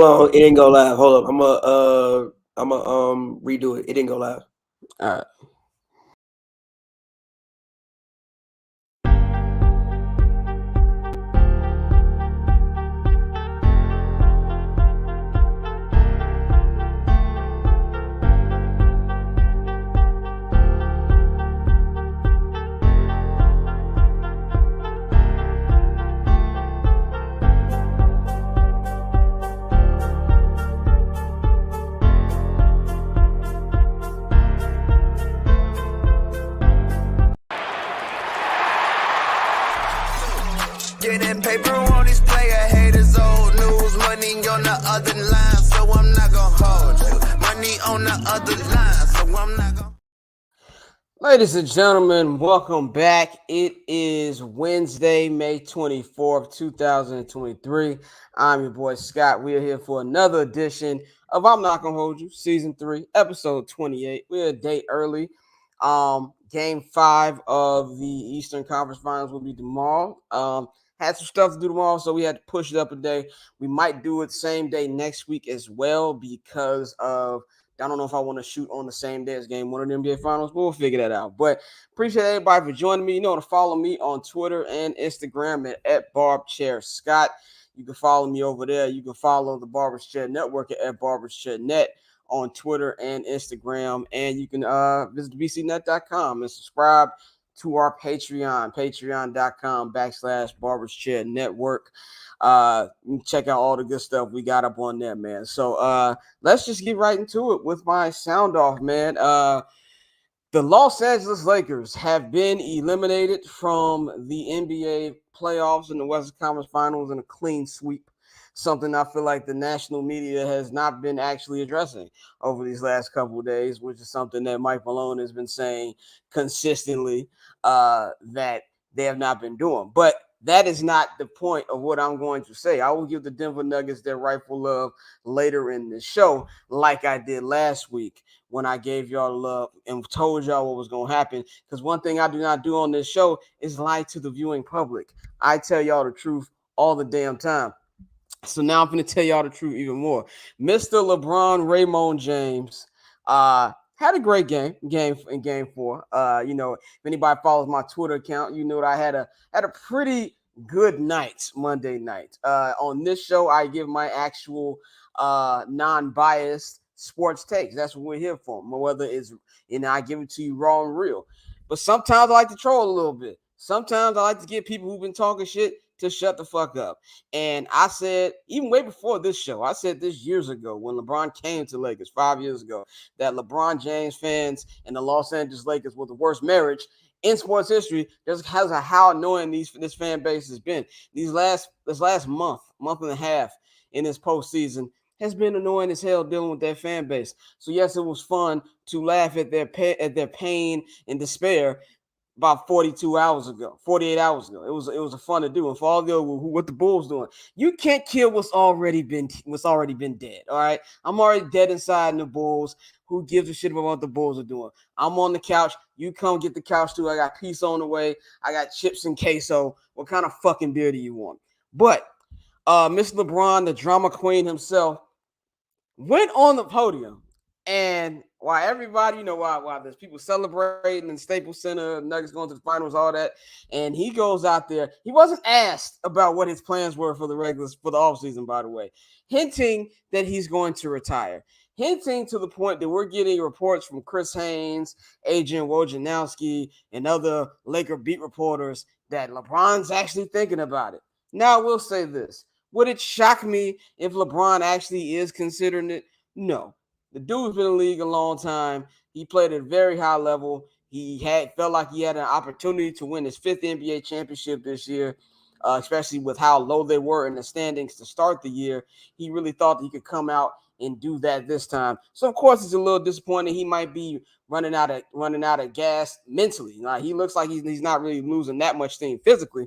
Hold on, it didn't go live. Hold up, I'm redo it. It didn't go live. All right. Getting paper on these player haters, old news, money on the other line, so I'm not gonna hold you. Money on the other line, so I'm not gonna. Ladies and gentlemen, welcome back. It is Wednesday, May 24th, 2023. I'm your boy Scott. We are here for another edition of I'm Not Gonna Hold You, Season 3, Episode 28. We're a day early. Game 5 of the Eastern Conference Finals will be tomorrow. Had some stuff to do tomorrow, so we had to push it up a day. We might do it same day next week as well because of I don't know if I want to shoot on the same day as game 1 of the NBA Finals, but we'll figure that out. But appreciate everybody for joining me. You know to follow me on Twitter and Instagram at BarbChairScott. You can follow me over there. You can follow the Barbers Chair Network at BarbersChairNet on Twitter and Instagram. And you can visit bcnet.com and subscribe to our Patreon, patreon.com/Barbers Chair Network. Check out all the good stuff we got up on there, man. So let's just get right into it with my sound off, man. The Los Angeles Lakers have been eliminated from the NBA playoffs and the Western Conference Finals in a clean sweep. Something I feel like the national media has not been actually addressing over these last couple of days, which is something that Mike Malone has been saying consistently that they have not been doing. But that is not the point of what I'm going to say. I will give the Denver Nuggets their rightful love later in the show, like I did last week when I gave y'all love and told y'all what was going to happen. Because one thing I do not do on this show is lie to the viewing public. I tell y'all the truth all the damn time. So now I'm going to tell y'all the truth even more. Mr. LeBron Raymond James had a great game in game 4. If anybody follows my Twitter account, you know that I had a pretty good night Monday night. On this show, I give my actual non-biased sports takes. That's what we're here for. Whether it's, I give it to you raw and real. But sometimes I like to troll a little bit. Sometimes I like to get people who've been talking shit to shut the fuck up. And I said, even way before this show, I said this years ago when LeBron came to Lakers 5 years ago, that LeBron James fans and the Los Angeles Lakers were the worst marriage in sports history, just because of how annoying this fan base has been. This last month and a half in this postseason has been annoying as hell dealing with that fan base. So yes, it was fun to laugh at their pain and despair about 48 hours ago. It was a fun to do. And for all the what the Bulls doing, you can't kill what's already been dead. All right, I'm already dead inside in the Bulls. Who gives a shit about what the Bulls are doing? I'm on the couch. You come get the couch too. I got pizza on the way. I got chips and queso. What kind of fucking beer do you want? But Miss LeBron, the drama queen himself, went on the podium, and while everybody, while there's people celebrating in Staples Center, Nuggets going to the finals, all that, and he goes out there, he wasn't asked about what his plans were for the offseason, by the way, hinting that he's going to retire, hinting to the point that we're getting reports from Chris Haynes, Adrian Wojnarowski, and other Laker beat reporters that LeBron's actually thinking about it. Now, I will say this. Would it shock me if LeBron actually is considering it? No. The dude's been in the league a long time. He played at a very high level. He felt like he had an opportunity to win his 5th NBA championship this year, especially with how low they were in the standings to start the year. He really thought that he could come out and do that this time. So, of course, it's a little disappointing. He might be running out of gas mentally. He looks like he's not really losing that much steam physically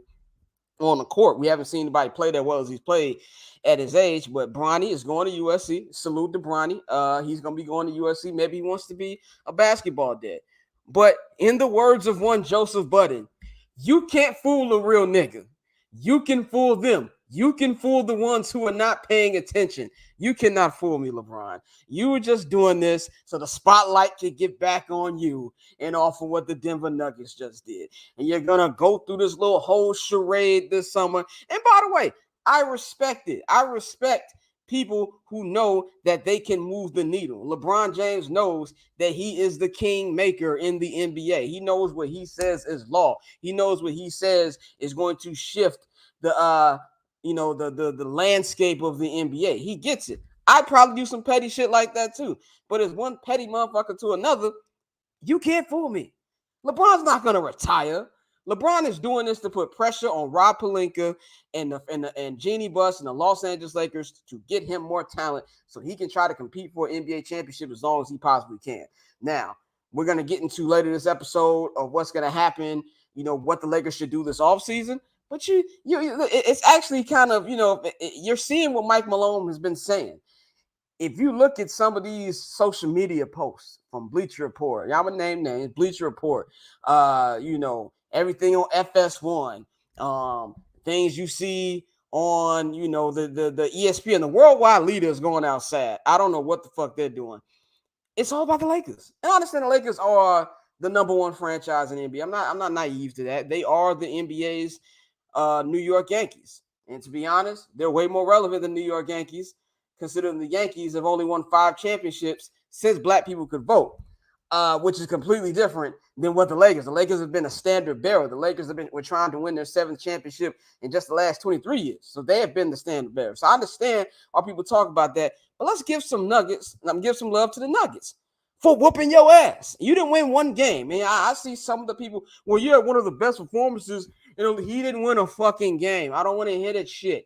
on the court. We haven't seen anybody play that well as he's played at his age, but Bronny is going to USC. Salute to Bronny. He's going to be going to USC. Maybe he wants to be a basketball dad. But in the words of one Joseph Budden, you can't fool a real nigga. You can fool them. You can fool the ones who are not paying attention. You cannot fool me, LeBron. You were just doing this so the spotlight could get back on you and off of what the Denver Nuggets just did. And you're going to go through this little whole charade this summer. And by the way, I respect it. I respect people who know that they can move the needle. LeBron James knows that he is the king maker in the NBA. He knows what he says is law. He knows what he says is going to shift the the landscape of the NBA. He gets it. I probably do some petty shit like that too. But as one petty motherfucker to another, you can't fool me. LeBron's not going to retire. LeBron is doing this to put pressure on Rob Pelinka and Jeannie Buss and the Los Angeles Lakers to get him more talent so he can try to compete for an NBA championship as long as he possibly can. Now, we're going to get into later this episode of what's going to happen, what the Lakers should do this offseason. But it's actually kind of, you're seeing what Mike Malone has been saying. If you look at some of these social media posts from Bleacher Report, y'all would name names, Bleacher Report, everything on FS1, things you see on, the ESPN, the worldwide leaders going outside. I don't know what the fuck they're doing. It's all about the Lakers. And I understand the Lakers are the number one franchise in the NBA. I'm not naive to that. They are the NBA's New York Yankees. And to be honest, they're way more relevant than New York Yankees, considering the Yankees have only won 5 championships since black people could vote, which is completely different than what the Lakers have been a standard bearer. The Lakers were trying to win their 7th championship in just the last 23 years. So they have been the standard bearer. So I understand why people talk about that, but let's give some love to the Nuggets for whooping your ass. You didn't win one game. And I see some of the people, well, you had one of the best performances. He didn't win a fucking game. I don't want to hear that shit.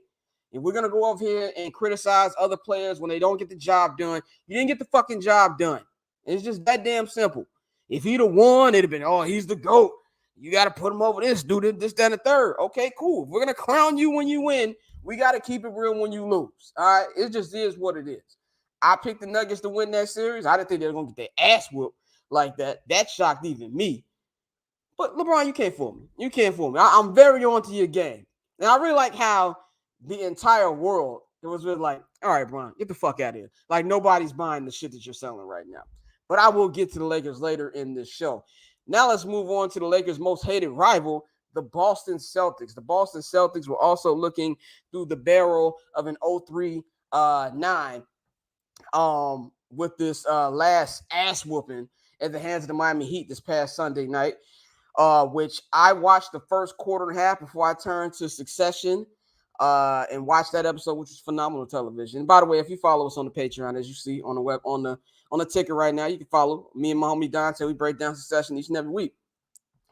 If we're going to go over here and criticize other players when they don't get the job done, you didn't get the fucking job done. It's just that damn simple. If he'd have won, it'd have been, oh, he's the GOAT. You got to put him over this, dude, this, that, and the third. Okay, cool. If we're going to crown you when you win, we got to keep it real when you lose. All right? It just is what it is. I picked the Nuggets to win that series. I didn't think they were going to get their ass whooped like that. That shocked even me. But, LeBron, you can't fool me. You can't fool me. I'm very on to your game. And I really like how the entire world, it was really like, all right, Bron, get the fuck out of here. Like, nobody's buying the shit that you're selling right now. But I will get to the Lakers later in this show. Now let's move on to the Lakers' most hated rival, the Boston Celtics. The Boston Celtics were also looking through the barrel of an 0-3-9 with this last ass whooping at the hands of the Miami Heat this past Sunday night, which I watched the first quarter and a half before I turned to Succession and watched that episode, which was phenomenal television. And by the way, if you follow us on the Patreon, as you see on the web on the ticker right now, you can follow me and my homie Dante. We break down Succession each and every week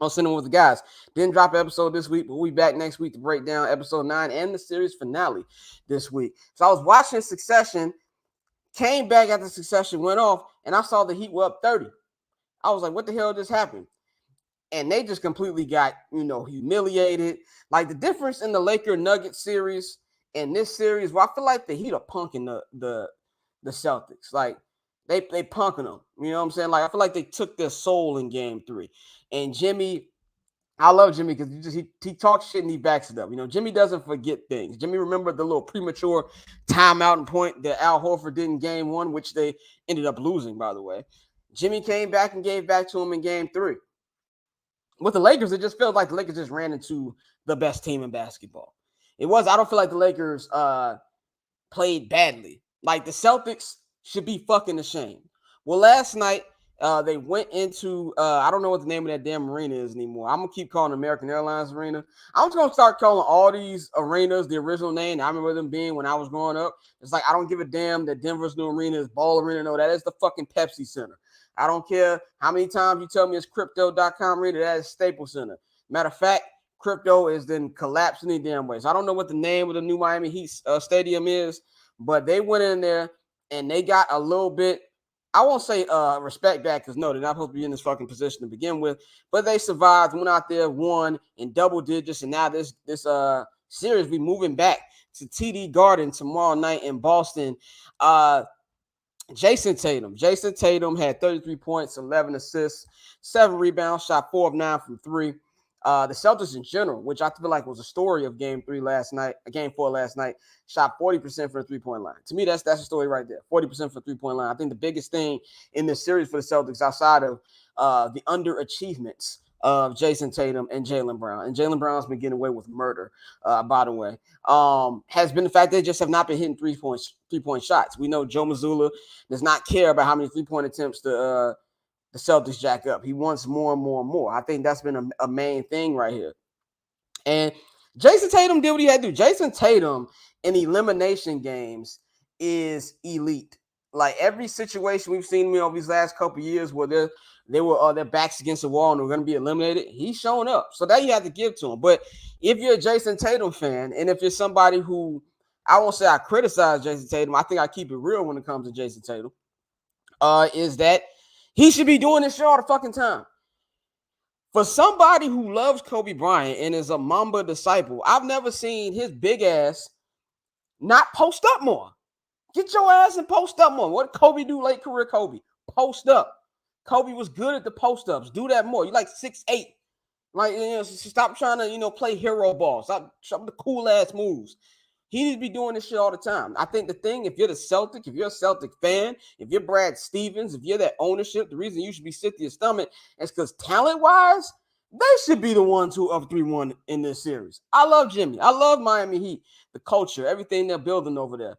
on Cinema with the Guys. Didn't drop an episode this week, but we'll be back next week to break down episode 9 and the series finale this week. So I was watching Succession, came back after Succession went off, and I saw the Heat were up 30. I was like, what the hell just happened? And they just completely got, humiliated. Like, the difference in the Laker-Nugget series and this series, well, I feel like the Heat are punking the Celtics. Like, they punking them. You know what I'm saying? Like, I feel like they took their soul in Game 3. And Jimmy, I love Jimmy because he talks shit and he backs it up. Jimmy doesn't forget things. Jimmy remembered the little premature timeout and point that Al Horford did in Game 1, which they ended up losing, by the way. Jimmy came back and gave back to him in Game 3. With the Lakers, it just feels like the Lakers just ran into the best team in basketball. I don't feel like the Lakers played badly. Like, the Celtics should be fucking ashamed. Well, last night, they went into, I don't know what the name of that damn arena is anymore. I'm going to keep calling it American Airlines Arena. I'm just going to start calling all these arenas the original name I remember them being when I was growing up. It's like, I don't give a damn that Denver's new arena is Ball Arena. No, that is the fucking Pepsi Center. I don't care how many times you tell me it's Crypto.com arena, that is Staples Center. Matter of fact, Crypto is then collapsed any damn way. So I don't know what the name of the new Miami Heat stadium is, but they went in there and they got a little bit, I won't say respect back because no, they're not supposed to be in this fucking position to begin with, but they survived, went out there, won in double digits, and now this series be moving back to TD Garden tomorrow night in Boston. Jason Tatum had 33 points, 11 assists, 7 rebounds, shot 4 of 9 from 3. The Celtics in general, which I feel like was a story of game 4 last night, shot 40% for the 3-point line. To me, that's a story right there. 40% for the 3-point line. I think the biggest thing in this series for the Celtics, outside of the underachievements of Jason Tatum and Jaylen Brown, and Jaylen Brown's been getting away with murder, by the way, has been the fact they just have not been hitting three-point shots. We know Joe Mazzulla does not care about how many 3-point attempts the Celtics jack up. He wants more and more and more. I think that's been a main thing right here. And Jason Tatum did what he had to do. Jason Tatum in elimination games is elite. Like every situation we've seen him over these last couple of years where they were their backs against the wall and they're going to be eliminated, he's shown up. So that you have to give to him. But if you're a Jason Tatum fan, and if you're somebody who, I won't say I criticize Jason Tatum, I think I keep it real when it comes to Jason Tatum, is that he should be doing this shit all the fucking time. For somebody who loves Kobe Bryant and is a Mamba disciple, I've never seen his big ass not post up more. Get your ass and post up more. What did Kobe do late career Kobe? Post up. Kobe was good at the post ups. Do that more. You like 6'8". Like, stop trying to, play hero ball. Stop the cool ass moves. He needs to be doing this shit all the time. I think the thing, if you're the Celtic, if you're a Celtic fan, if you're Brad Stevens, if you're that ownership, the reason you should be sick to your stomach is because talent-wise, they should be the ones who up 3-1 in this series. I love Jimmy. I love Miami Heat, the culture, everything they're building over there.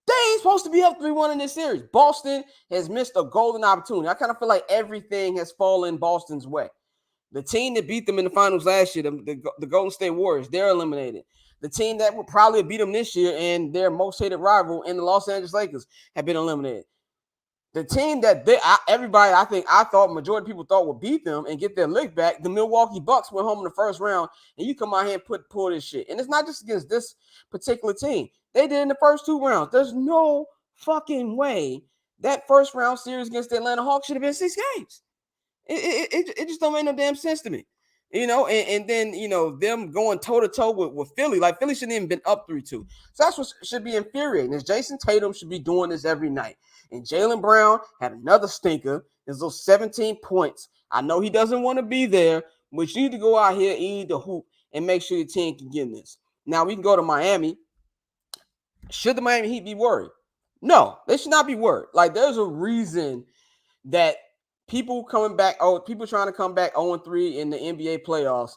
They ain't supposed to be up 3-1 in this series. Boston has missed a golden opportunity. I kind of feel like everything has fallen Boston's way. The team that beat them in the finals last year, the Golden State Warriors, they're eliminated. The team that would probably beat them this year and their most hated rival in the Los Angeles Lakers have been eliminated. The team that I thought majority of people thought would beat them and get their lick back, the Milwaukee Bucks went home in the first round, and you come out here and pull this shit. And it's not just against this particular team. They did in the first 2 rounds. There's no fucking way that first round series against the Atlanta Hawks should have been 6 games. It just don't make no damn sense to me. And then, them going toe-to-toe with Philly. Like, Philly shouldn't even been up 3-2. So that's what should be infuriating, is Jason Tatum should be doing this every night. And Jaylen Brown had another stinker. There's those 17 points. I know he doesn't want to be there, but you need to go out here, you need to hoop, and make sure your team can get in this. Now, we can go to Miami. Should the Miami Heat be worried? No, they should not be worried. Like, there's a reason that people trying to come back 0-3 in the NBA playoffs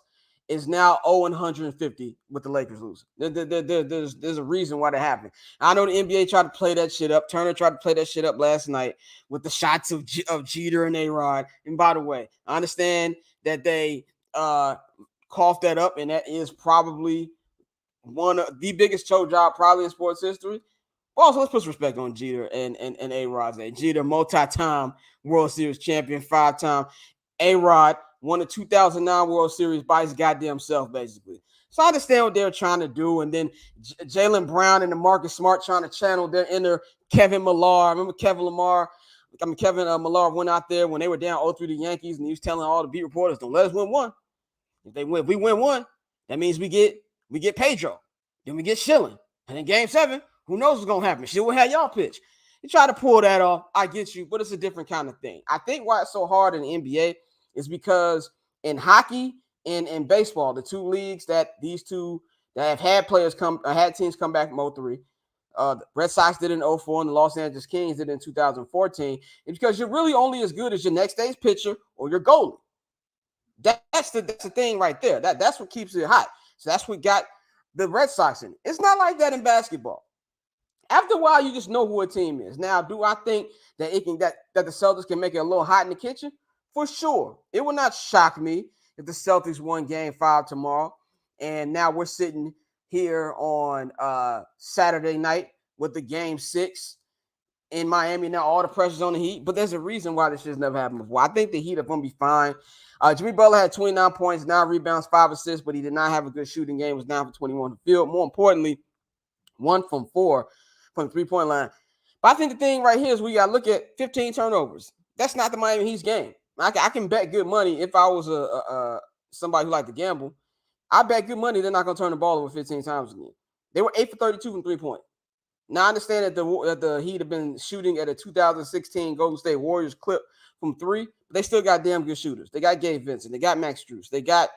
is now 0-150 with the Lakers losing. There's a reason why that happened. I know the NBA tried to play that shit up. Turner tried to play that shit up last night with the shots of Jeter and A-Rod. And by the way, I understand that they coughed that up, and that is probably one of the biggest choke job probably in sports history. Also, let's put some respect on Jeter and A-Rod's name. Jeter, multi-time World Series champion, 5-time. A-Rod won the 2009 World Series by his goddamn self, basically. So I understand what they were trying to do. And then Jaylen Brown and the Marcus Smart trying to channel their inner Kevin Millar. I remember Kevin Millar went out there when they were down 0-3 to the Yankees, and he was telling all the beat reporters, don't let us win one. If we win one, that means we get Pedro. Then we get Schilling. And in game 7, who knows what's going to happen? She will have y'all pitch. You try to pull that off, I get you, but it's a different kind of thing. I think why it's so hard in the NBA is because in hockey and in baseball, the 2 leagues that have had teams come back from 0-3, the Red Sox did in 2004 and the Los Angeles Kings did in 2014, it's because you're really only as good as your next day's pitcher or your goalie. That's the thing right there. That's what keeps it hot. So that's what got the Red Sox in it. It's not like that in basketball. After a while, you just know who a team is. Now, do I think that that the Celtics can make it a little hot in the kitchen? For sure. It will not shock me if the Celtics won game 5 tomorrow. And now we're sitting here on Saturday night with the game 6 in Miami. Now all the pressure's on the Heat, but there's a reason why this shit's never happened before. I think the Heat are going to be fine. Jimmy Butler had 29 points, 9 rebounds, 5 assists, but he did not have a good shooting game. It was 9 for 21 from the field. More importantly, 1 from 4 from the 3-point line. But I think the thing right here is we got to look at 15 turnovers. That's not the Miami Heat's game. I can bet good money if I was somebody who liked to gamble. I bet good money they're not going to turn the ball over 15 times again. They were 8 for 32 from 3-point. Now, I understand that the Heat have been shooting at a 2016 Golden State Warriors clip from three, but they still got damn good shooters. They got Gabe Vincent. They got Max Strus. They got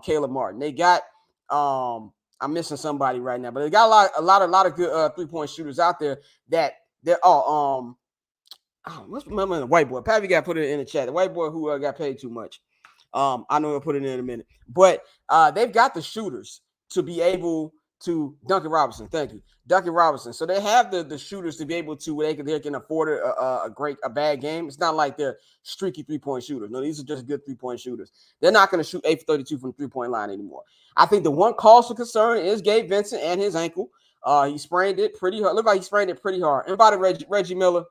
Caleb Martin. They got I'm missing somebody right now, but they got a lot of good 3-point shooters out there that they're what's my man, the white boy? Pappy got put it in the chat. The white boy who got paid too much. I know he'll put it in a minute, but they've got the shooters to be able to Duncan Robinson. Thank you, Duncan Robinson. So they have the shooters to be able to they can afford a bad game. It's not like they're streaky 3-point shooters. No, these are just good 3-point shooters. They're not going to shoot 8 for 32 from the 3-point line anymore. I think the one cause for concern is Gabe Vincent and his ankle. He sprained it pretty hard. Looked like he sprained it pretty hard. And by the way, Reggie Miller,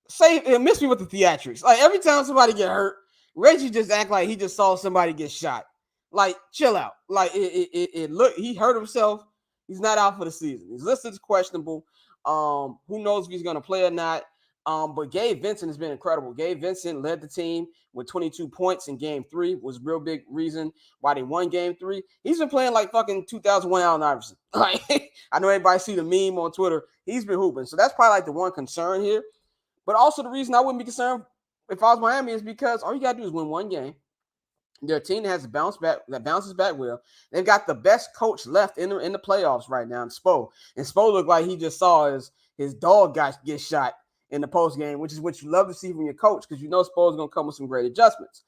miss me with the theatrics. Like every time somebody get hurt, Reggie just act like he just saw somebody get shot. Like, chill out. Like it look, he hurt himself. He's not out for the season. He's listed as questionable. Who knows if he's gonna play or not? But Gabe Vincent has been incredible. Gabe Vincent led the team with 22 points in game 3, was a real big reason why they won game 3. He's been playing like fucking 2001 Allen Iverson. Like, I know everybody see the meme on Twitter. He's been hooping. So that's probably like the one concern here. But also the reason I wouldn't be concerned if I was Miami is because all you got to do is win one game. They're a team that has a bounces back well. They've got the best coach left in the playoffs right now in Spo. And Spo looked like he just saw his dog get shot in the post game, which is what you love to see from your coach because you know Spo is going to come with some great adjustments.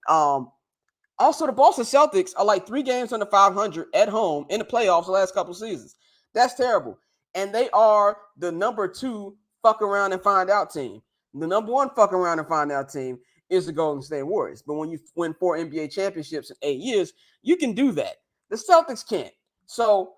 Also, the Boston Celtics are like 3 games under 500 at home in the playoffs the last couple seasons. That's terrible. And they are the number 2 fuck around and find out team. The number 1 fuck around and find out team is the Golden State Warriors. But when you win 4 NBA championships in 8 years, you can do that. The Celtics can't. So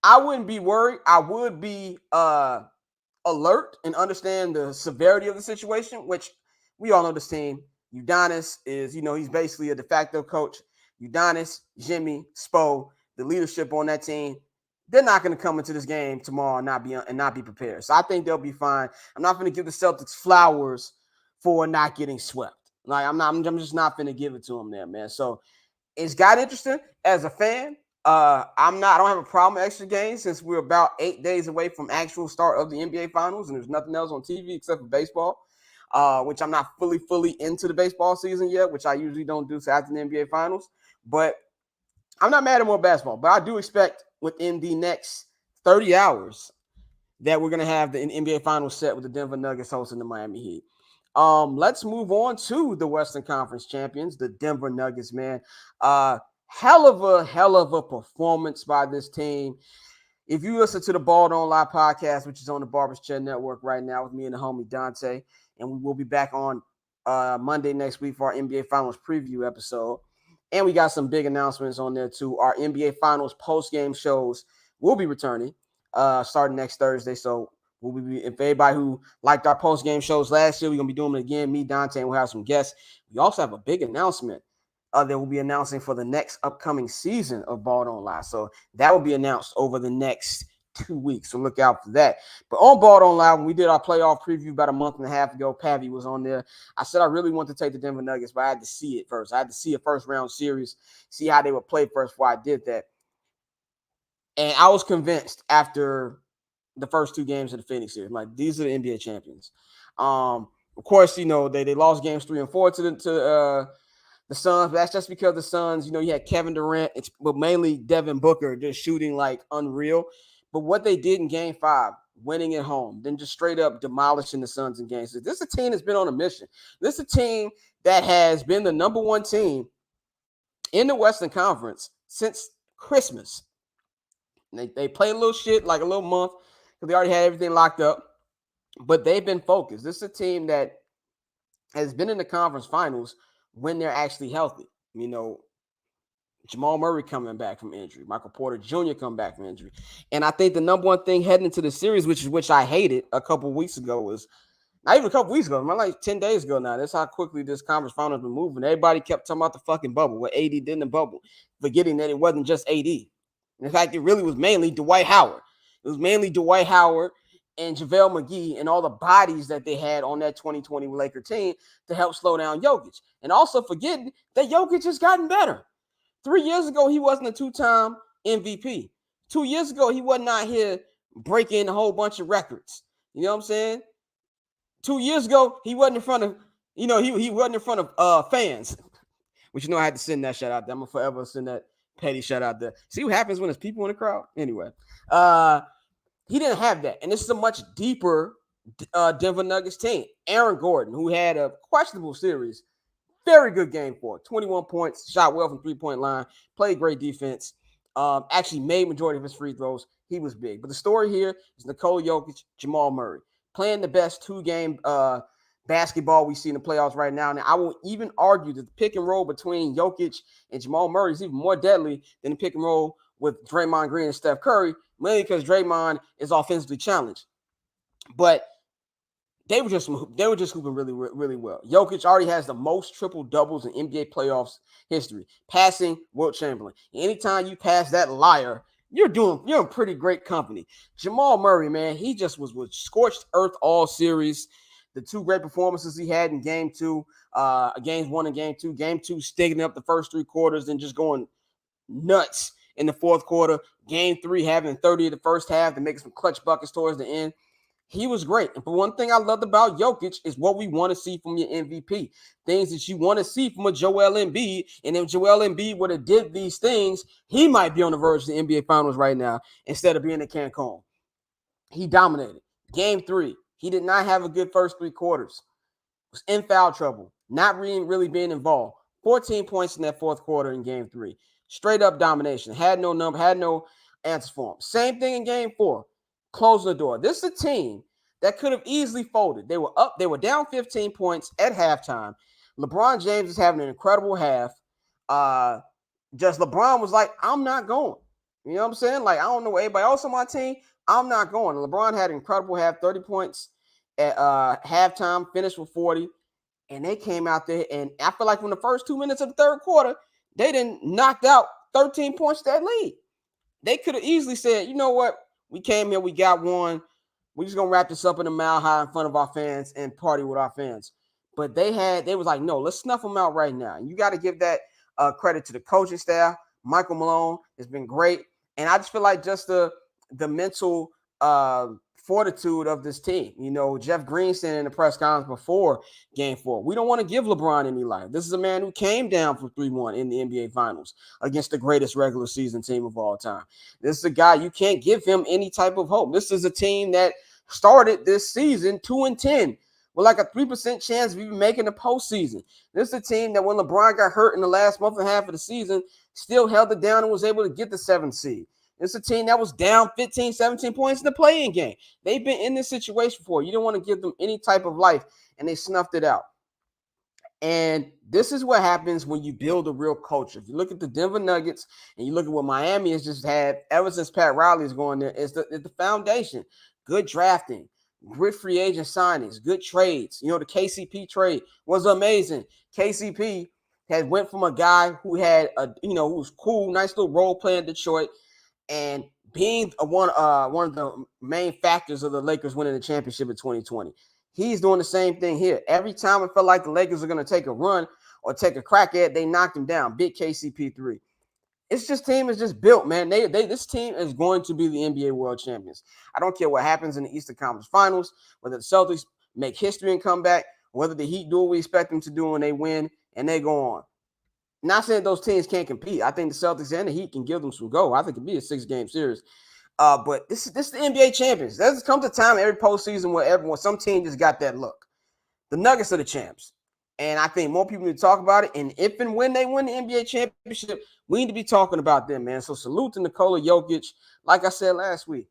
I wouldn't be worried. I would be alert and understand the severity of the situation, which we all know this team. Udonis is, he's basically a de facto coach. Udonis, Jimmy, Spo, the leadership on that team, they're not going to come into this game tomorrow and not be prepared. So I think they'll be fine. I'm not going to give the Celtics flowers for not getting swept. Like I'm just not going to give it to them there, man. So it's got interesting as a fan. I don't have a problem with extra games since we're about 8 days away from actual start of the NBA Finals, and there's nothing else on TV except for baseball, which I'm not fully into the baseball season yet, which I usually don't do after the NBA Finals. But I'm not mad at more basketball, but I do expect within the next 30 hours that we're going to have the NBA Finals set with the Denver Nuggets hosting the Miami Heat. Let's move on to the Western Conference champions, the Denver Nuggets, man. Hell of a performance by this team. If you listen to the Ball Don't Lie podcast, which is on the Barber's Chair Network right now with me and the homie Dante, and we will be back on Monday next week for our NBA Finals preview episode. And we got some big announcements on there too. Our NBA Finals post-game shows will be returning starting next Thursday. So we'll be, if anybody who liked our post-game shows last year, we're going to be doing it again. Me, Dante, and we'll have some guests. We also have a big announcement that we'll be announcing for the next upcoming season of Ball Don't Lie. So that will be announced over the next 2 weeks. So look out for that. But on Ball Don't Lie, when we did our playoff preview about a month and a half ago, Pavi was on there. I said I really wanted to take the Denver Nuggets, but I had to see it first. I had to see a first-round series, see how they would play first before I did that. And I was convinced after the first 2 games of the Phoenix series. I'm like, these are the NBA champions. Of course, they lost games 3 and 4 to the Suns, but that's just because the Suns, you had Kevin Durant, but mainly Devin Booker just shooting like unreal. But what they did in game 5, winning at home, then just straight up demolishing the Suns in game 6. This is a team that's been on a mission. This is a team that has been the number 1 team in the Western Conference since Christmas. They played a little shit, like a little month, because they already had everything locked up. But they've been focused. This is a team that has been in the conference finals when they're actually healthy. Jamal Murray coming back from injury, Michael Porter Jr. coming back from injury. And I think the number 1 thing heading into the series, which I hated a couple weeks ago, was not even a couple weeks ago, like 10 days ago now. That's how quickly this conference finals been moving. Everybody kept talking about the fucking bubble, what AD did in the bubble, forgetting that it wasn't just AD. In fact, it really was mainly Dwight Howard. It was mainly Dwight Howard and JaVale McGee and all the bodies that they had on that 2020 Laker team to help slow down Jokic. And also forgetting that Jokic has gotten better. 3 years ago, he wasn't a 2-time MVP. 2 years ago, he wasn't out here breaking a whole bunch of records. You know what I'm saying? 2 years ago, he wasn't in front of You know, he wasn't in front of fans. Which, you know, I had to send that shout out there. I'm gonna forever send that petty shout out there. See what happens when there's people in the crowd? Anyway, he didn't have that. And this is a much deeper Denver Nuggets team. Aaron Gordon, who had a questionable series, very good game for it. 21 points, shot well from three-point line, played great defense, actually made majority of his free throws. He was big. But the story here is Nikola Jokic, Jamal Murray, playing the best two-game basketball we see in the playoffs right now. Now, I will even argue that the pick and roll between Jokic and Jamal Murray is even more deadly than the pick and roll with Draymond Green and Steph Curry, mainly because Draymond is offensively challenged. But they were just hooping really, really well. Jokic already has the most triple doubles in NBA playoffs history, passing Wilt Chamberlain. Anytime you pass that liar, you're in pretty great company. Jamal Murray, man, he just was with scorched earth all series. The two great performances he had in game 2, games 1 and game 2. Game 2, sticking up the first 3 quarters and just going nuts in the fourth quarter. Game 3, having 30 of the first half to make some clutch buckets towards the end. He was great. And for one thing I loved about Jokic is what we want to see from your MVP. Things that you want to see from a Joel Embiid. And if Joel Embiid would have did these things, he might be on the verge of the NBA Finals right now instead of being in Cancun. He dominated. Game 3, he did not have a good first 3 quarters. Was in foul trouble. Not really being involved. 14 points in that fourth quarter in game 3. Straight up domination. Had no number, had no answer for him. Same thing in game 4. Closing the door. This is a team that could have easily folded. They were down 15 points at halftime. LeBron James is having an incredible half. Just LeBron was like, I'm not going. You know what I'm saying? Like, I don't know anybody else on my team. I'm not going. LeBron had an incredible half, 30 points at halftime, finished with 40. And they came out there, and I feel like from the first 2 minutes of the third quarter, they done knocked out 13 points that lead. They could have easily said, you know what? We came here, we got one. We're just going to wrap this up in a mile high in front of our fans and party with our fans. But they was like, no, let's snuff them out right now. And you got to give that credit to the coaching staff. Michael Malone has been great. And I just feel like just the mental fortitude of this team. You know, Jeff Green said in the press conference before game 4, we don't want to give LeBron any life. This is a man who came down from 3-1 in the NBA Finals against the greatest regular season team of all time. This is a guy, you can't give him any type of hope. This is a team that started this season 2-10 with like a 3% chance of even making the postseason. This is a team that when LeBron got hurt in the last month and a half of the season, still held it down and was able to get the 7th seed. It's a team that was down 15, 17 points in the play-in game. They've been in this situation before. You don't want to give them any type of life, and they snuffed it out. And this is what happens when you build a real culture. If you look at the Denver Nuggets and you look at what Miami has just had ever since Pat Riley is going there, it's the foundation. Good drafting, good free agent signings, good trades. You know, the KCP trade was amazing. KCP had went from a guy who had who was cool, nice little role player in Detroit, and being one of the main factors of the Lakers winning the championship in 2020. He's doing the same thing here. Every time it felt like the Lakers are going to take a run or take a crack at it, they knocked him down. Big KCP3. It's just team is just built, man. This team is going to be the NBA World Champions. I don't care what happens in the Eastern Conference Finals, whether the Celtics make history and come back, whether the Heat do what we expect them to do and they win and they go on. Not saying those teams can't compete. I think the Celtics and the Heat can give them some go. I think it'd be a 6-game series. But this is the NBA champions. There's comes a time every postseason where some team just got that look. The Nuggets are the champs. And I think more people need to talk about it. And if and when they win the NBA championship, we need to be talking about them, man. So salute to Nikola Jokic. Like I said last week,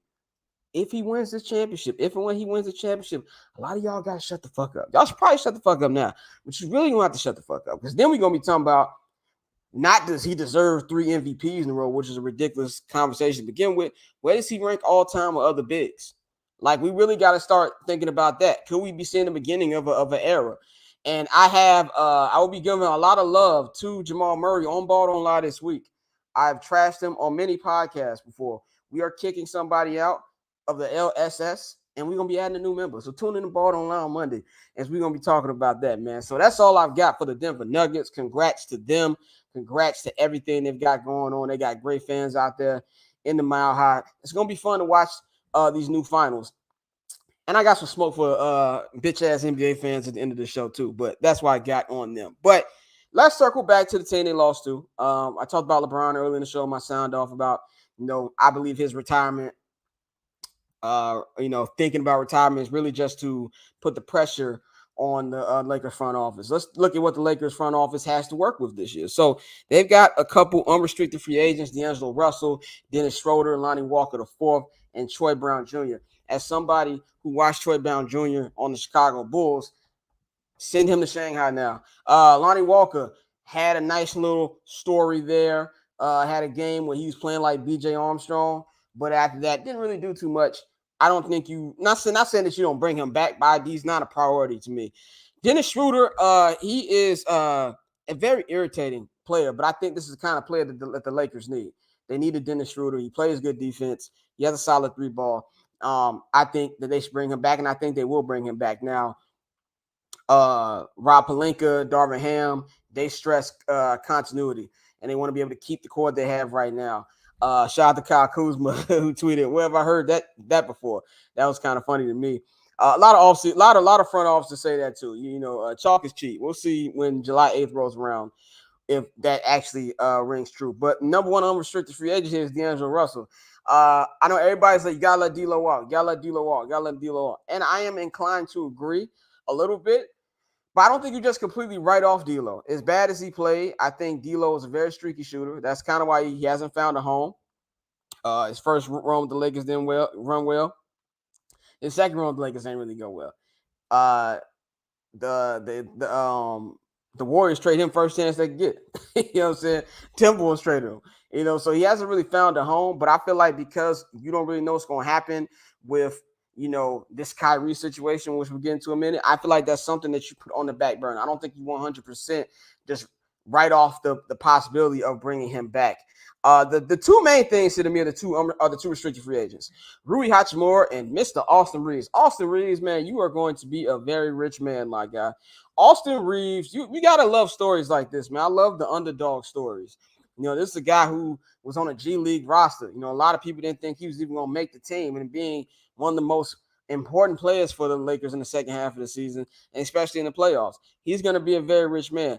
if he wins this championship, if and when he wins the championship, a lot of y'all got to shut the fuck up. Y'all should probably shut the fuck up now. But you really don't have to shut the fuck up. Because then we're going to be talking about not does he deserve 3 MVPs in a row, which is a ridiculous conversation to begin with. Where does he rank all time with other bigs? Like, we really got to start thinking about that. Could we be seeing the beginning of an era? And I will be giving a lot of love to Jamal Murray on Ball Don't Lie this week. I've trashed him on many podcasts before. We are kicking somebody out of the LSS, and we're going to be adding a new member. So tune in to Ball Don't Lie on Monday, as we're going to be talking about that, man. So that's all I've got for the Denver Nuggets. Congrats to them. Congrats to everything they've got going on. They got great fans out there in the Mile High. It's going to be fun to watch these new finals. And I got some smoke for bitch ass NBA fans at the end of the show too, but that's why I got on them. But let's circle back to the team they lost to. I talked about LeBron earlier in the show. My sound off about I believe his retirement. Thinking about retirement is really just to put the pressure on the Lakers front office. Let's look at what the Lakers front office has to work with this year. So they've got a couple unrestricted free agents: D'Angelo Russell, Dennis Schroeder, Lonnie Walker the fourth, and Troy Brown Jr. As somebody who watched Troy Brown Jr. on the Chicago Bulls, send him to Shanghai now. Lonnie Walker had a nice little story there. Had a game where he was playing like BJ Armstrong, but after that, didn't really do too much. I don't think not saying that you don't bring him back, but he's not a priority to me. Dennis Schroeder, he is a very irritating player, but I think this is the kind of player that the Lakers need. They need a Dennis Schroeder. He plays good defense. He has a solid three ball. I think that they should bring him back, and I think they will bring him back. Now, Rob Pelinka, Darvin Ham, they stress continuity, and they want to be able to keep the core they have right now. Shout out to Kyle Kuzma who tweeted, "Where have I heard that before?" That was kind of funny to me. A lot of front offices say that too. Chalk is cheap. We'll see when July 8th rolls around if that actually rings true. But number one unrestricted free agent here is D'Angelo Russell. I know everybody's like, you gotta let D'Lo walk, you gotta let D'Lo walk, you gotta let D'Lo walk, and I am inclined to agree a little bit. But I don't think you just completely write off D'Lo. As bad as he played, I think D'Lo is a very streaky shooter. That's kind of why he hasn't found a home. His first run with the Lakers didn't run well. His second run with the Lakers ain't really go well. Uh, the Warriors trade him first chance they could get. You know what I'm saying? Timberwolves traded him. So he hasn't really found a home. But I feel like because you don't really know what's going to happen with this Kyrie situation, which we'll get into in a minute, I feel like that's something that you put on the back burner. I don't think you 100% just write off the possibility of bringing him back. The two main things to me are the two restricted free agents, Rui Hachimura and Mr. Austin Reeves. Austin Reeves, man, you are going to be a very rich man, my guy. Austin Reeves, you gotta love stories like this, man. I love the underdog stories. This is a guy who was on a G League roster. A lot of people didn't think he was even going to make the team, and being one of the most important players for the Lakers in the second half of the season, and especially in the playoffs. He's going to be a very rich man.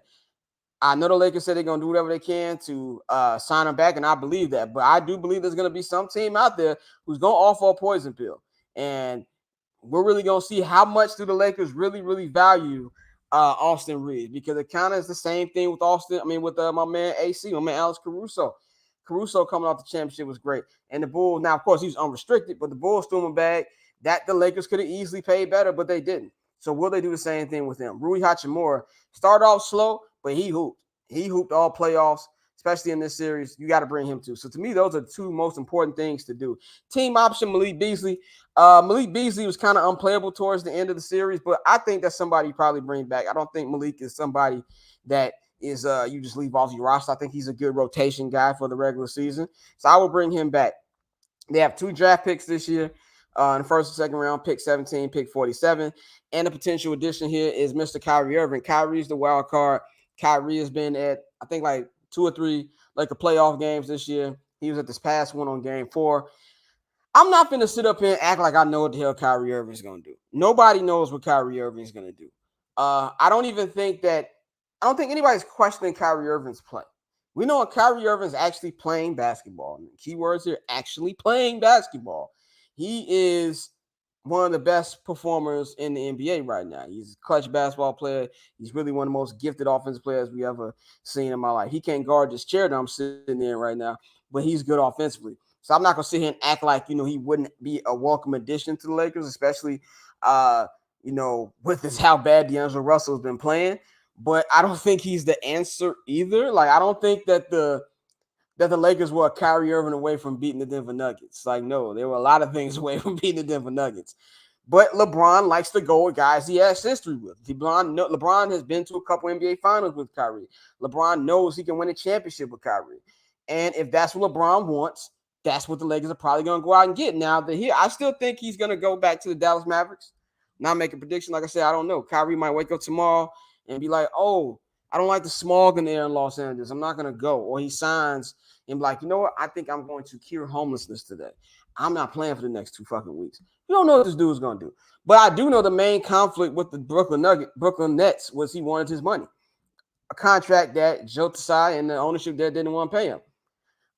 I know the Lakers said they're going to do whatever they can to sign him back, and I believe that. But I do believe there's going to be some team out there who's going to offer a poison pill. And we're really going to see how much do the Lakers really, really value Austin Reeves, because it kind of is the same thing with my man AC, my man Alex Caruso. Caruso coming off the championship was great. And the Bulls, now, of course, he's unrestricted, but the Bulls threw him a bag that the Lakers could have easily paid better, but they didn't. So will they do the same thing with him? Rui Hachimura started off slow, but he hooped. He hooped all playoffs, especially in this series. You got to bring him too. So to me, those are the two most important things to do. Team option, Malik Beasley. Malik Beasley was kind of unplayable towards the end of the series, but I think that's somebody you probably bring back. I don't think Malik is somebody that is you just leave off your roster. I think he's a good rotation guy for the regular season. So I will bring him back. They have 2 draft picks this year. In the first and second round, pick 17, pick 47. And a potential addition here is Mr. Kyrie Irving. Kyrie's the wild card. Kyrie has been at, I think, like 2 or 3 like playoff games this year. He was at this past one on game 4. I'm not going to sit up here and act like I know what the hell Kyrie Irving is going to do. Nobody knows what Kyrie Irving is going to do. I don't think anybody's questioning Kyrie Irving's play. We know Kyrie Irving is actually playing basketball. Keywords here, actually playing basketball. He is one of the best performers in the NBA right now. He's a clutch basketball player. He's really one of the most gifted offensive players we ever seen in my life. He can't guard this chair that I'm sitting in right now, but he's good offensively. So I'm not going to sit here and act like, he wouldn't be a welcome addition to the Lakers, especially, with this how bad D'Angelo Russell has been playing. But I don't think he's the answer either. Like, I don't think that the Lakers were Kyrie Irving away from beating the Denver Nuggets. Like, no, there were a lot of things away from beating the Denver Nuggets. But LeBron likes to go with guys he has history with. LeBron has been to a couple NBA finals with Kyrie. LeBron knows he can win a championship with Kyrie. And if that's what LeBron wants, that's what the Lakers are probably going to go out and get. Now, I still think he's going to go back to the Dallas Mavericks. Not make a prediction. Like I said, I don't know. Kyrie might wake up tomorrow and be like, oh, I don't like the smog in the air in Los Angeles. I'm not going to go. Or he signs and be like, you know what? I think I'm going to cure homelessness today. I'm not playing for the next 2 fucking weeks. You don't know what this dude's gonna do. But I do know the main conflict with the Brooklyn Nets was he wanted his money. A contract that Joe Tsai and the ownership there didn't want to pay him.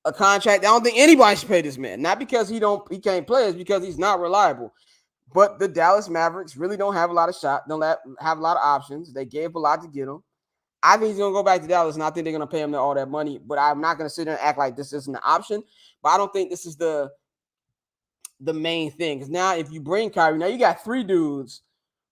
A contract I don't think anybody should pay this man. Not because he can't play, it's because he's not reliable. But the Dallas Mavericks really don't have a lot of don't have a lot of options. They gave a lot to get him. I think he's gonna go back to Dallas, and I think they're gonna pay him all that money. But I'm not gonna sit there and act like this isn't an option. But I don't think this is the main thing. Because now, if you bring Kyrie, now you got 3 dudes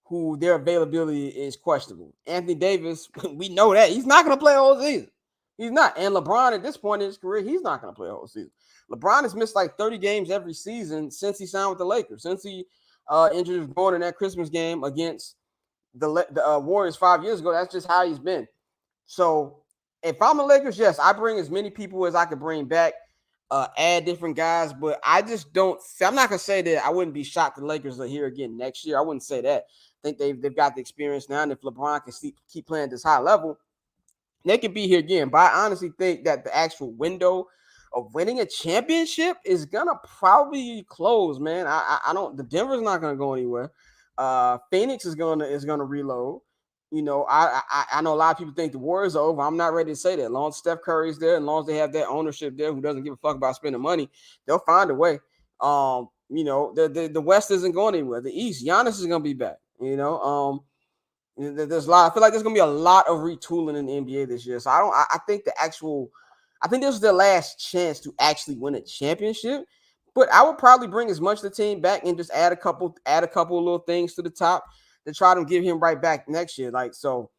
who their availability is questionable. Anthony Davis, we know that he's not gonna play a whole season. He's not. And LeBron, at this point in his career, he's not gonna play a whole season. LeBron has missed like 30 games every season since he signed with the Lakers. Since he injured his groin in that Christmas game against the Warriors 5 years ago. That's just how he's been. So if I'm the Lakers, yes, I bring as many people as I could bring back, add different guys, but I just don't. I'm not gonna say that I wouldn't be shocked the Lakers are here again next year. I wouldn't say that. I think they've got the experience now, and if LeBron can keep playing at this high level, they could be here again. But I honestly think that the actual window of winning a championship is gonna probably close, man. I don't. The Denver's not gonna go anywhere. Phoenix is gonna reload. You know, I know a lot of people think the Warriors are over. I'm not ready to say that. As long as Steph Curry's there, as long as they have that ownership there who doesn't give a fuck about spending money, they'll find a way. You know, the West isn't going anywhere. The East, Giannis is gonna be back. You know, there's a lot. I feel like there's gonna be a lot of retooling in the NBA this year. So I think I think this is their last chance to actually win a championship. But I would probably bring as much of the team back and just add a couple of little things to the top to try to give him right back next year. Like, so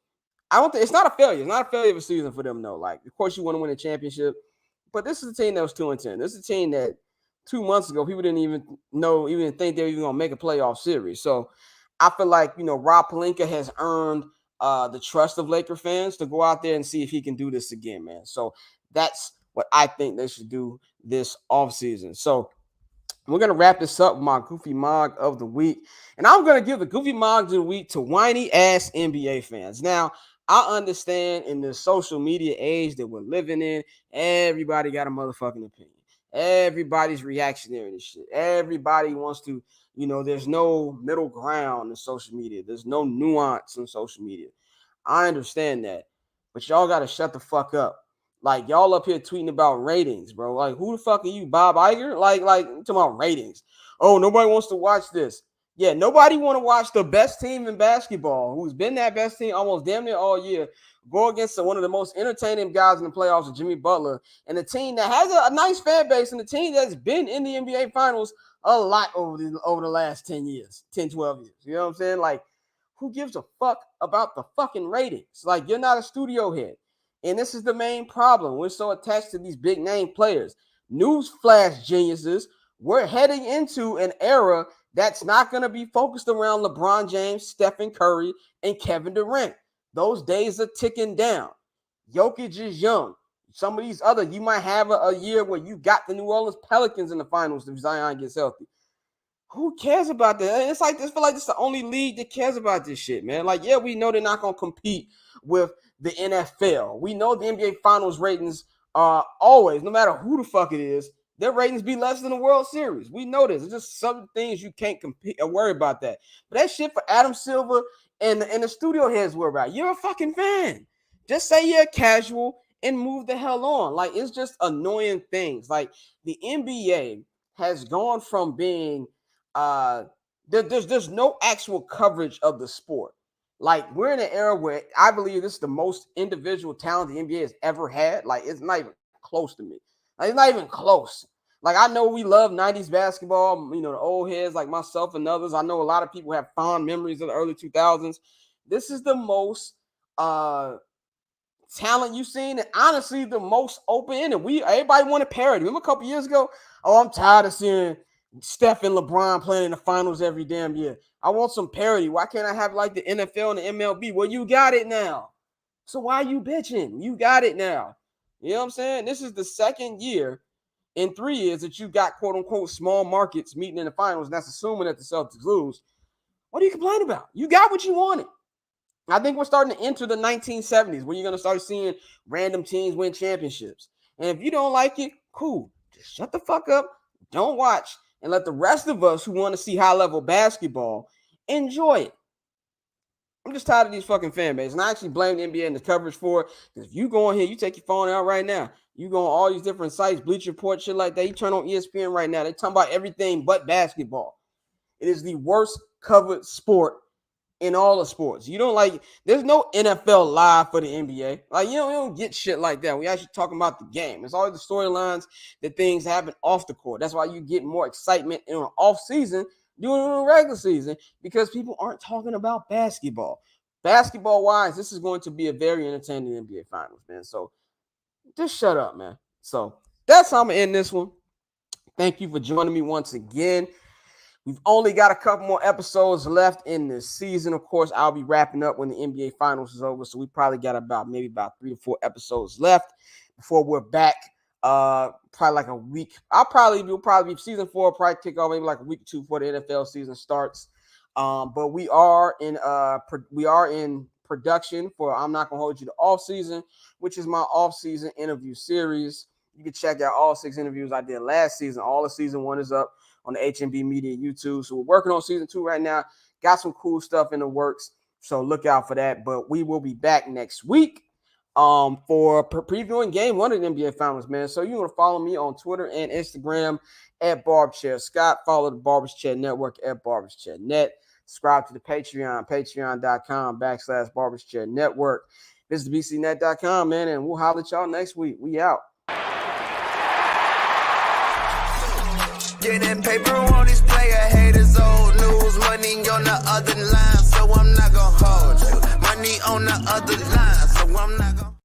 I don't think it's not a failure. It's not a failure of a season for them, though. Like, of course, you want to win a championship, but this is a team that was 2-10. This is a team that 2 months ago people didn't even think they were even gonna make a playoff series. So I feel like, you know, Rob Pelinka has earned the trust of Laker fans to go out there and see if he can do this again, man. So that's what I think they should do this offseason. So we're going to wrap this up with my Goofy Mog of the Week. And I'm going to give the Goofy Mog of the Week to whiny-ass NBA fans. Now, I understand in the social media age that we're living in, everybody got a motherfucking opinion. Everybody's reactionary to shit. Everybody wants to, you know, there's no middle ground in social media. There's no nuance in social media. I understand that. But y'all got to shut the fuck up. Like, y'all up here tweeting about ratings, bro. Like, who the fuck are you, Bob Iger? Like, talking about ratings. Oh, nobody wants to watch this. Yeah, nobody want to watch the best team in basketball, who's been that best team almost damn near all year, go against one of the most entertaining guys in the playoffs, Jimmy Butler, and a team that has a nice fan base and a team that's been in the NBA Finals a lot over the last 10 years, 10, 12 years. You know what I'm saying? Like, who gives a fuck about the fucking ratings? Like, you're not a studio head. And this is the main problem. We're so attached to these big name players. Newsflash, geniuses, we're heading into an era that's not going to be focused around LeBron James, Stephen Curry, and Kevin Durant. Those days are ticking down. Jokic is young. Some of these other, you might have a year where you got the New Orleans Pelicans in the finals if Zion gets healthy. Who cares about that? It's like this. Feel like this is the only league that cares about this shit, man. Like, yeah, we know they're not gonna compete with the NFL. We know the NBA Finals ratings are always, no matter who the fuck it is, their ratings be less than the World Series. We know this. It's just some things you can't compete or worry about that. But that shit for Adam Silver and the studio heads worry about. You're a fucking fan. Just say you're casual and move the hell on. Like, it's just annoying things. Like, the NBA has gone from being there's no actual coverage of the sport. Like, we're in an era where I believe this is the most individual talent the NBA has ever had. Like, it's not even close to me. Like, it's not even close. Like, I know we love 90s basketball, you know, the old heads like myself and others. I know a lot of people have fond memories of the early 2000s. This is the most talent you've seen, and honestly, the most open-ended. Everybody wanted parity. Remember a couple years ago? Oh, I'm tired of seeing Steph and LeBron playing in the finals every damn year. I want some parity. Why can't I have like the NFL and the MLB? Well, you got it now. So why are you bitching? You got it now. You know what I'm saying? This is the second year in 3 years that you got quote-unquote small markets meeting in the finals, and that's assuming that the Celtics lose. What are you complaining about? You got what you wanted. I think we're starting to enter the 1970s where you're going to start seeing random teams win championships. And if you don't like it, cool. Just shut the fuck up. Don't watch. and let the rest of us who want to see high-level basketball enjoy it. I'm just tired of these fucking fan bases. And I actually blame the NBA and the coverage for it. Because if you go on here, you take your phone out right now. You go on all these different sites, Bleacher Report, shit like that. You turn on ESPN right now. They talking about everything but basketball. It is the worst covered sport in all the sports. You don't like, there's no NFL live for the NBA. Like, you don't get shit like that. We actually talking about the game. It's always the storylines that things happen off the court. That's why you get more excitement in an off season doing it in a regular season, because people aren't talking about basketball. Basketball-wise, this is going to be a very entertaining NBA Finals, man. So just shut up, man. So that's how I'm going to end this one. Thank you for joining me once again. We've only got a couple more episodes left in this season. Of course, I'll be wrapping up when the NBA Finals is over, so we probably got maybe about 3 to 4 episodes left before we're back. Probably like a week. We'll probably be season 4, probably kick off maybe like a week or 2 before the NFL season starts. But we are in production for I'm Not Gonna Hold You to Off Season, which is my off season interview series. You can check out all 6 interviews I did last season. All of season 1 is up on the HMB Media YouTube. So we're working on season 2 right now. Got some cool stuff in the works, so look out for that. But we will be back next week for previewing game 1 of the NBA Finals, man. So you want to follow me on Twitter and Instagram at BarbsChairScott. Follow the Barbers Chair Network at BarbersChairNet. Subscribe to the Patreon, patreon.com/Barbers Chair Network. Visit bcnet.com, man, and we'll holler at y'all next week. We out. Getting paper on these player haters, old news, money on the other line, so I'm not gonna hold you. Money on the other line, so I'm not gonna